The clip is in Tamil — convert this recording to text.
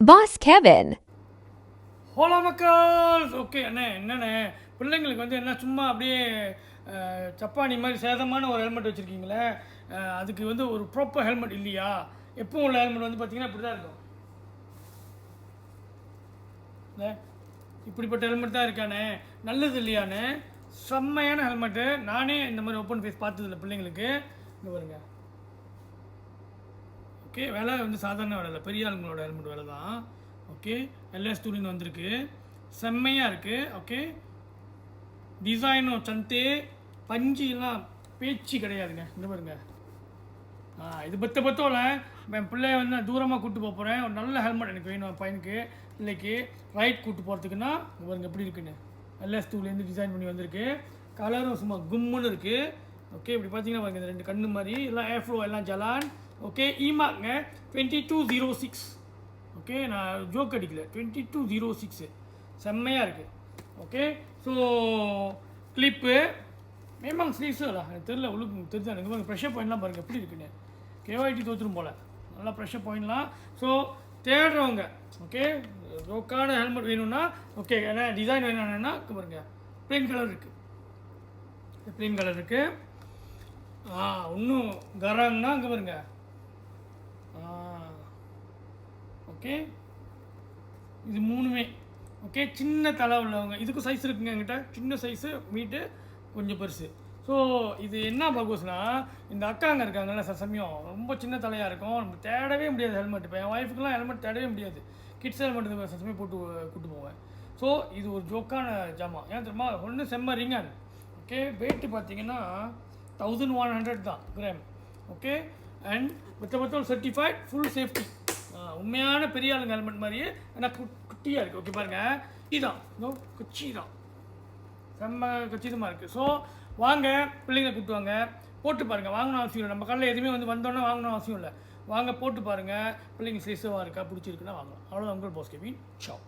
Boss Kevin. ஹோலா மக்கள். ஓகே அண்ணே, என்னண்ணே பிள்ளைங்களுக்கு வந்து என்ன சும்மா அப்படியே சப்பானி மாதிரி சேதமான ஒரு ஹெல்மெட் வச்சுருக்கீங்களே, அதுக்கு வந்து ஒரு ப்ராப்பர் ஹெல்மெட் இல்லையா? எப்பவும் உள்ள ஹெல்மெட் வந்து பார்த்தீங்கன்னா இப்படி தான் இருக்கும். இப்படிப்பட்ட ஹெல்மெட் தான் இருக்கானே, நல்லது இல்லையானே? செம்மையான ஹெல்மெட்டு. நானே இந்த மாதிரி ஓப்பன் ஃபேஸ் பார்த்ததில்ல பிள்ளைங்களுக்கு. இங்கே பாருங்க. ஓகே, விலை வந்து சாதாரண விலை இல்லை, பெரிய ஆளுங்களோட ஹெல்மெட் விலை தான். ஓகே, எல்எஸ் டூலின்னு வந்திருக்கு, செம்மையாக இருக்குது. ஓகே, டிசைனும் சந்தே, பஞ்சிலாம் பேச்சு கிடையாதுங்க. இந்த பாருங்க, இது பத்தோல என் பிள்ளைய வந்து நான் தூரமாக கூப்பிட்டு போக போகிறேன். ஒரு நல்ல ஹெல்மெட் எனக்கு வேணும் பையனுக்கு, பிள்ளைக்கு ரைட் கூப்பிட்டு போகிறதுக்குன்னா. இங்கே பாருங்க எப்படி இருக்குன்னு, எல்எஸ் டூலேருந்து டிசைன் பண்ணி வந்திருக்கு. கலரும் சும்மா கும்முன்னு இருக்குது. ஓகே, இப்படி பார்த்தீங்கன்னா பாருங்க, இந்த ரெண்டு கண்ணு மாதிரி எல்லாம் ஏர்ஃப்ளோ, எல்லாம் ஜலான். ஓகே, இமாங்க 2206. ஓகே, நான் ஜோக் அடிக்கல, 2206 செம்மையாக இருக்குது. Okay, so clip Memang sleeves எனக்கு தெரியல, உள்ளுக்கு தெரிஞ்சா எனக்கு ப்ரெஷர் பாயிண்ட்லாம் பாருங்கள் எப்படி இருக்குன்னு. கேஒய்டி தோற்றுரும் போல், நல்லா ப்ரெஷர் பாயிண்ட்லாம். ஸோ தேடுறவங்க, ஓகே, ஜோக்கான ஹெல்மெட் வேணும்னா, ஓகே, ஏன்னா டிசைன் வேணும்னா பாருங்க, ப்ளைன் கலர் இருக்குது, ப்ளைன் கலர் இருக்குது. இன்னும் கராங்கன்னா இங்கே பாருங்க. ஓகே, இது மூணுமே ஓகே. சின்ன தலை உள்ளவங்க இதுக்கும் சைஸ் இருக்குங்க என்கிட்ட, சின்ன சைஸு மீட்டு கொஞ்சம் பெருசு. ஸோ இது என்ன பகோஸ்னா, இந்த அக்காங்க இருக்காங்கல்ல, சமயம் ரொம்ப சின்ன தலையாக இருக்கும், நம்ம தேடவே முடியாது ஹெல்மெட். இப்போ என் ஒய்ஃபுக்கெலாம் ஹெல்மெட் தேடவே முடியாது, கிட்ஸ் ஹெல்மெட் சமயம் போட்டு கூப்பிட்டு போவேன். ஸோ இது ஒரு ஜோக்கான ஜாமான். ஏன் தெரியுமா, ஒன்று செம்ம ரிங்கன். ஓகே, வெயிட்டு பார்த்தீங்கன்னா 1100 தான் கிராம். ஓகே, அண்ட் மொத்தம் சர்டிஃபைட் ஃபுல் சேஃப்டி. உண்மையான பெரிய ஆளுங்க ஹெல்மெட் மாதிரியே ஆனால் குட்டியாக இருக்குது. ஓகே பாருங்கள், இதுதான் குச்சி தான், செம்ம கச்சிதமாக இருக்குது. ஸோ வாங்க, பிள்ளைங்களை கூப்பிட்டு வாங்க, போட்டு பாருங்கள். வாங்கணும் அவசியம் இல்லை, நம்ம கடையில் எதுவுமே வந்து வந்தோன்னே வாங்கணும் அவசியம் இல்லை. வாங்க, போட்டு பாருங்கள், பிள்ளைங்க சேஃபாக இருக்கா, பிடிச்சிருக்குன்னா வாங்கலாம். அவ்வளோதான். உங்கள் பாஸ் கெவின். சாவ்.